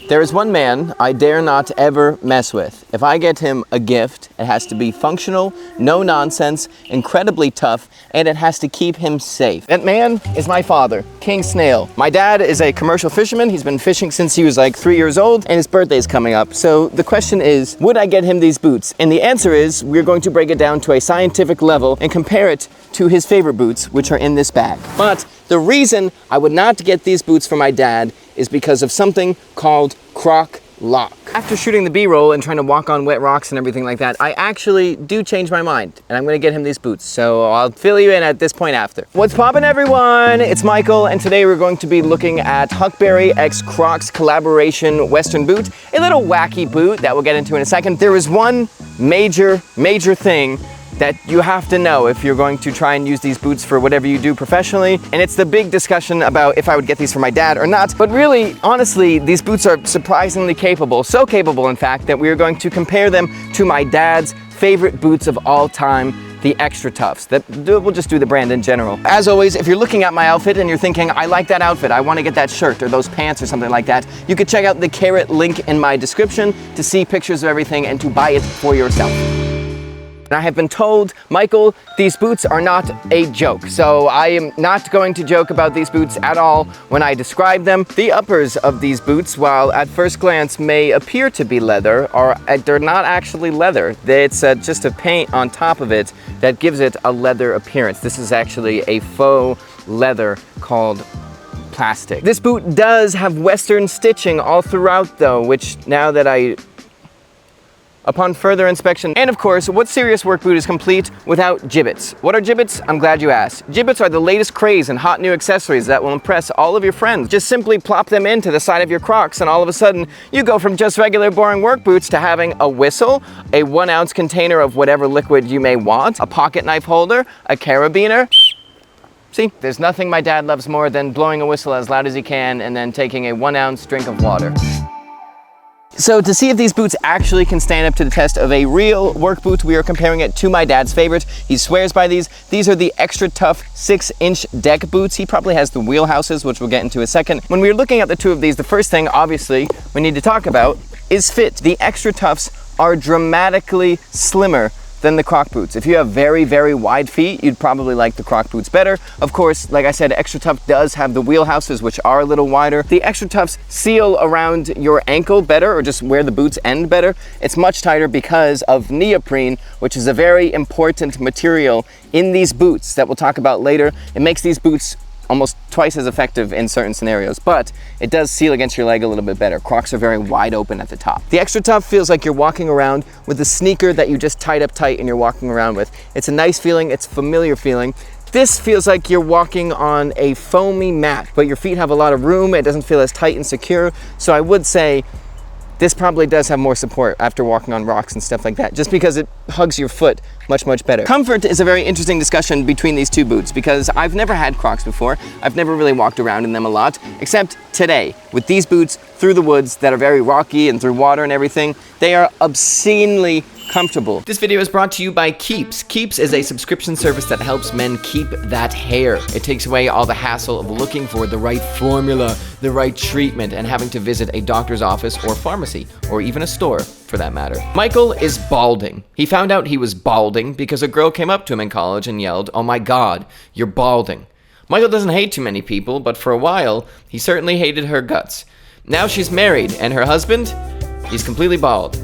There is one man I dare not ever mess with. If I get him a gift, it has to be functional, no nonsense, incredibly tough, and it has to keep him safe. That man is my father, King Snail. My dad is a commercial fisherman. He's been fishing since he was like 3 years old, and his birthday is coming up. So the question is, would I get him these boots? And the answer is, we're going to break it down to a scientific level and compare it to his favorite boots, which are in this bag. But the reason I would not get these boots for my dad is because of something called Croc lock. After shooting the B-roll and trying to walk on wet rocks and everything like that, I actually do change my mind, and I'm gonna get him these boots. So I'll fill you in at this point after. What's poppin', everyone? It's Michael, and today we're going to be looking at Huckberry x Crocs collaboration Western boot, a little wacky boot that we'll get into in a second. There is one major thing that you have to know if you're going to try and use these boots for whatever you do professionally. And it's the big discussion about if I would get these for my dad or not. But really, honestly, these boots are surprisingly capable. So capable, in fact, that we are going to compare them to my dad's favorite boots of all time, the Xtratufs. We'll just do the brand in general. As always, if you're looking at my outfit and you're thinking, I like that outfit, I want to get that shirt or those pants or something like that, you could check out the carrot link in my description to see pictures of everything and to buy it for yourself. I have been told, Michael, these boots are not a joke. So I am not going to joke about these boots at all when I describe them. The uppers of these boots, while at first glance may appear to be leather, they're not actually leather. It's just a paint on top of it that gives it a leather appearance. This is actually a faux leather called plastic. This boot does have Western stitching all throughout though, which now that upon further inspection. And of course, what serious work boot is complete without gibbets? What are gibbets? I'm glad you asked. Gibbets are the latest craze and hot new accessories that will impress all of your friends. Just simply plop them into the side of your Crocs and all of a sudden, you go from just regular boring work boots to having a whistle, a 1 ounce container of whatever liquid you may want, a pocket knife holder, a carabiner. See, there's nothing my dad loves more than blowing a whistle as loud as he can and then taking a 1 ounce drink of water. So to see if these boots actually can stand up to the test of a real work boot, we are comparing it to my dad's favorite. He swears by these. These are the Xtratuf 6-inch deck boots. He probably has the wheelhouses, which we'll get into in a second. When we're looking at the two of these, the first thing, obviously, we need to talk about is fit. The Xtratufs are dramatically slimmer than the Croc boots. If you have very wide feet, you'd probably like the Croc boots better. Of course, like I said, Xtratuf does have the wheelhouses, which are a little wider. The Xtratufs seal around your ankle better, or just where the boots end better. It's much tighter because of neoprene, which is a very important material in these boots that we'll talk about later. It makes these boots almost twice as effective in certain scenarios, but it does seal against your leg a little bit better. Crocs are very wide open at the top. The Xtratuf feels like you're walking around with a sneaker that you just tied up tight and you're walking around with. It's a nice feeling, it's a familiar feeling. This feels like you're walking on a foamy mat, but your feet have a lot of room, it doesn't feel as tight and secure, so I would say this probably does have more support after walking on rocks and stuff like that, just because it hugs your foot much better. Comfort is a very interesting discussion between these two boots because I've never had Crocs before. I've never really walked around in them a lot, except today with these boots through the woods that are very rocky and through water and everything. They are obscenely comfortable. This video is brought to you by Keeps. Keeps is a subscription service that helps men keep that hair. It takes away all the hassle of looking for the right formula, the right treatment, and having to visit a doctor's office or pharmacy, or even a store for that matter. Michael is balding. He found out he was balding because a girl came up to him in college and yelled, "Oh my God, you're balding." Michael doesn't hate too many people, but for a while, he certainly hated her guts. Now she's married, and her husband, he's completely bald.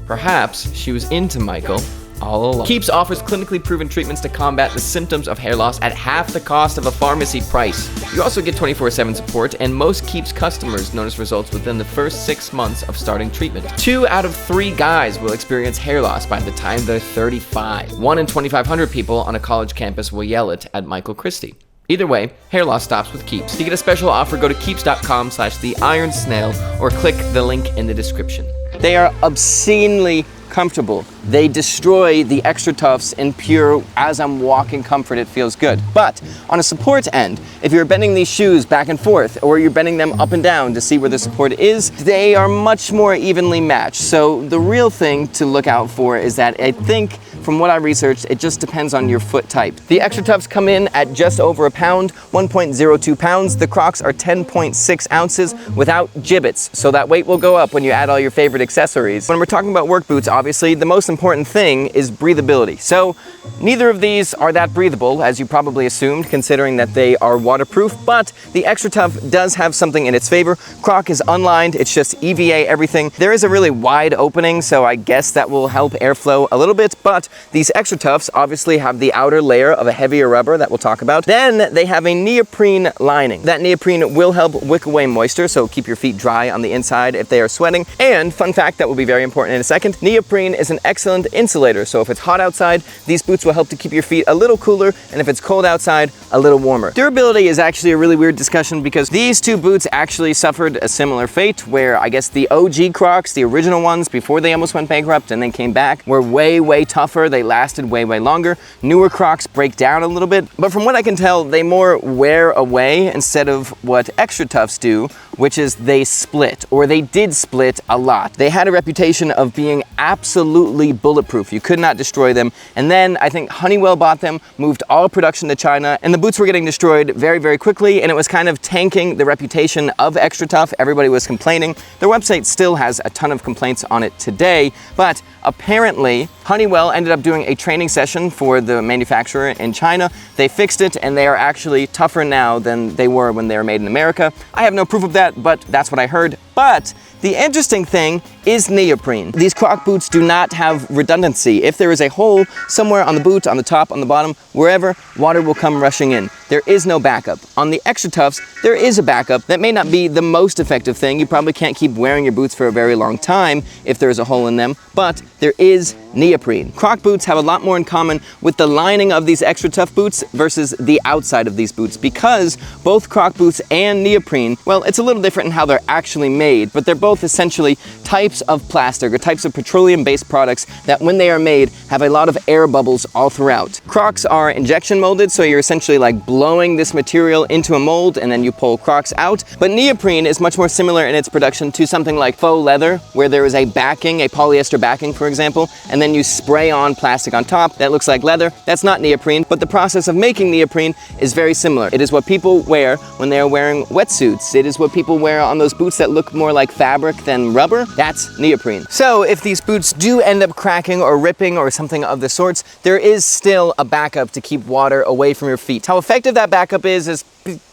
Perhaps she was into Michael all along. Keeps offers clinically proven treatments to combat the symptoms of hair loss at half the cost of a pharmacy price. You also get 24/7 support, and most Keeps customers notice results within the first 6 months of starting treatment. 2 out of 3 guys will experience hair loss by the time they're 35. 1 in 2,500 people on a college campus will yell it at Michael Christie. Either way, hair loss stops with Keeps. To get a special offer, go to keeps.com/theironsnail or click the link in the description. They are obscenely comfortable. They destroy the Xtratufs in pure, as I'm walking comfort, it feels good. But on a support end, if you're bending these shoes back and forth, or you're bending them up and down to see where the support is, they are much more evenly matched. So the real thing to look out for is that I think from what I researched, it just depends on your foot type. The Xtratufs come in at just over a pound, 1.02 pounds. The Crocs are 10.6 ounces without gibbets, so that weight will go up when you add all your favorite accessories. When we're talking about work boots, obviously, the most important thing is breathability. So neither of these are that breathable, as you probably assumed, considering that they are waterproof, but the Xtratuf does have something in its favor. Croc is unlined, it's just EVA everything. There is a really wide opening, so I guess that will help airflow a little bit, but these Xtratufs obviously have the outer layer of a heavier rubber that we'll talk about. Then they have a neoprene lining. That neoprene will help wick away moisture, so keep your feet dry on the inside if they are sweating. And fun fact that will be very important in a second, neoprene is an excellent insulator, so if it's hot outside, these boots will help to keep your feet a little cooler, and if it's cold outside, a little warmer. Durability is actually a really weird discussion because these two boots actually suffered a similar fate where I guess the OG Crocs, the original ones before they almost went bankrupt and then came back, were way tougher. They lasted way longer. Newer Crocs break down a little bit, but from what I can tell, they more wear away instead of what Xtratufs do, which is they split, or they did split a lot. They had a reputation of being absolutely bulletproof. You could not destroy them. And then I think Honeywell bought them, moved all production to China, and the boots were getting destroyed very quickly, and it was kind of tanking the reputation of Xtratuf. Everybody was complaining. Their website still has a ton of complaints on it today, but apparently Honeywell ended up doing a training session for the manufacturer in China. They fixed it, and they are actually tougher now than they were when they were made in America. I have no proof of that, but that's what I heard. But the interesting thing is neoprene. These Croc boots do not have redundancy. If there is a hole somewhere on the boot, on the top, on the bottom, wherever, water will come rushing in. There is no backup. On the Xtratufs, there is a backup. That may not be the most effective thing. You probably can't keep wearing your boots for a very long time if there's a hole in them, but there is neoprene. Croc boots have a lot more in common with the lining of these Xtratuf boots versus the outside of these boots, because both Croc boots and neoprene, well, it's a little different in how they're actually made, but they're both essentially types of plastic or types of petroleum-based products that when they are made have a lot of air bubbles all throughout. Crocs are injection molded, so you're essentially like blowing this material into a mold and then you pull Crocs out. But neoprene is much more similar in its production to something like faux leather, where there is a backing, a polyester backing, for example, and then you spray on plastic on top that looks like leather. That's not neoprene, but the process of making neoprene is very similar. It is what people wear when they are wearing wetsuits. It is what people wear on those boots that look more like fabric than rubber. That's neoprene. So if these boots do end up cracking or ripping or something of the sorts, there is still a backup to keep water away from your feet. How effective that backup is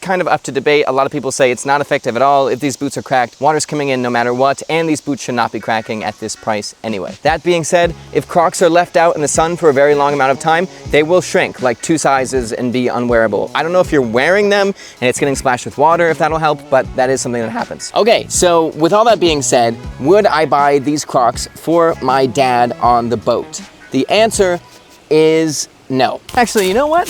kind of up to debate. A lot of people say it's not effective at all. If these boots are cracked, water's coming in no matter what, and these boots should not be cracking at this price anyway. That being said, if Crocs are left out in the sun for a very long amount of time, they will shrink like 2 sizes and be unwearable. I don't know if you're wearing them and it's getting splashed with water, if that'll help, but that is something that happens. Okay, so with all that being said, would I buy these Crocs for my dad on the boat? The answer is no. Actually, you know what?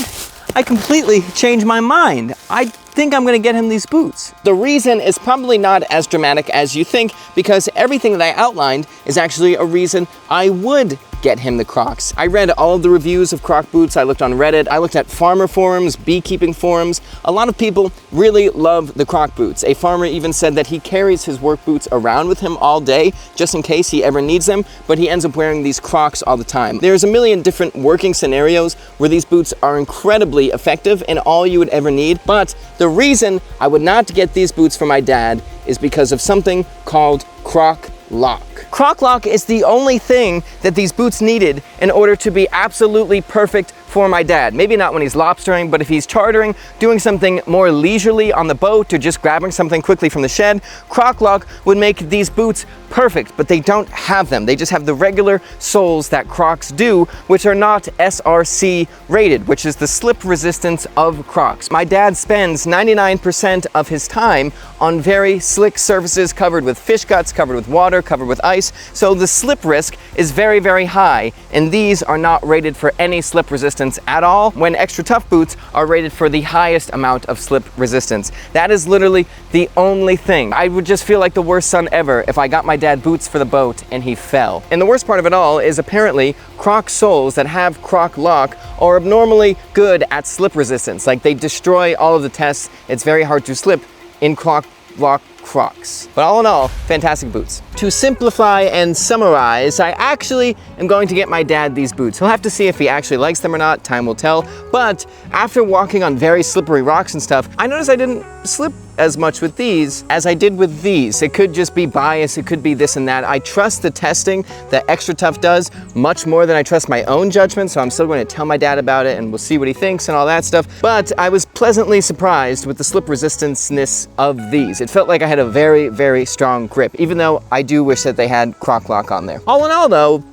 I completely changed my mind. I think I'm gonna get him these boots. The reason is probably not as dramatic as you think, because everything that I outlined is actually a reason I would get him the Crocs. I read all of the reviews of Croc boots. I looked on Reddit. I looked at farmer forums, beekeeping forums. A lot of people really love the Croc boots. A farmer even said that he carries his work boots around with him all day, just in case he ever needs them, but he ends up wearing these Crocs all the time. There's a million different working scenarios where these boots are incredibly effective and all you would ever need, but the reason I would not get these boots for my dad is because of something called Croc Lock. Croc Lock is the only thing that these boots needed in order to be absolutely perfect for my dad. Maybe not when he's lobstering, but if he's chartering, doing something more leisurely on the boat, or just grabbing something quickly from the shed, Croc Lock would make these boots perfect, but they don't have them. They just have the regular soles that Crocs do, which are not SRC rated, which is the slip resistance of Crocs. My dad spends 99% of his time on very slick surfaces covered with fish guts, covered with water, covered with ice, so the slip risk is very high, and these are not rated for any slip resistance at all, when Xtratuf boots are rated for the highest amount of slip resistance. That is literally the only thing. I would just feel like the worst son ever if I got my dad boots for the boat and he fell. And the worst part of it all is apparently Croc soles that have Croc Lock are abnormally good at slip resistance. Like, they destroy all of the tests. It's very hard to slip in Croc Lock Crocs. But all in all, fantastic boots. To simplify and summarize, I actually am going to get my dad these boots. He'll have to see if he actually likes them or not, time will tell. But after walking on very slippery rocks and stuff, I noticed I didn't slip as much with these as I did with these. It could just be bias, it could be this and that. I trust the testing that Xtratuf does much more than I trust my own judgment, so I'm still going to tell my dad about it and we'll see what he thinks and all that stuff. But I was pleasantly surprised with the slip resistance-ness of these. It felt like I had a very, very strong grip, even though I do wish that they had Croc Lock on there. All in all though,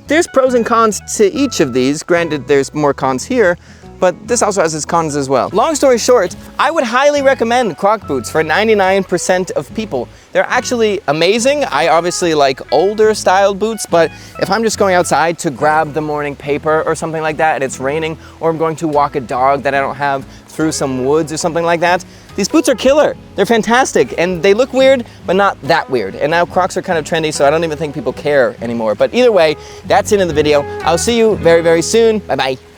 there's pros and cons to each of these. Granted, there's more cons here, but this also has its cons as well. Long story short, I would highly recommend Croc Boots for 99% of people. They're actually amazing. I obviously like older styled boots, but if I'm just going outside to grab the morning paper or something like that and it's raining, or I'm going to walk a dog that I don't have through some woods or something like that, these boots are killer. They're fantastic and they look weird, but not that weird. And now Crocs are kind of trendy, so I don't even think people care anymore. But either way, that's it in the video. I'll see you very, very soon. Bye-bye.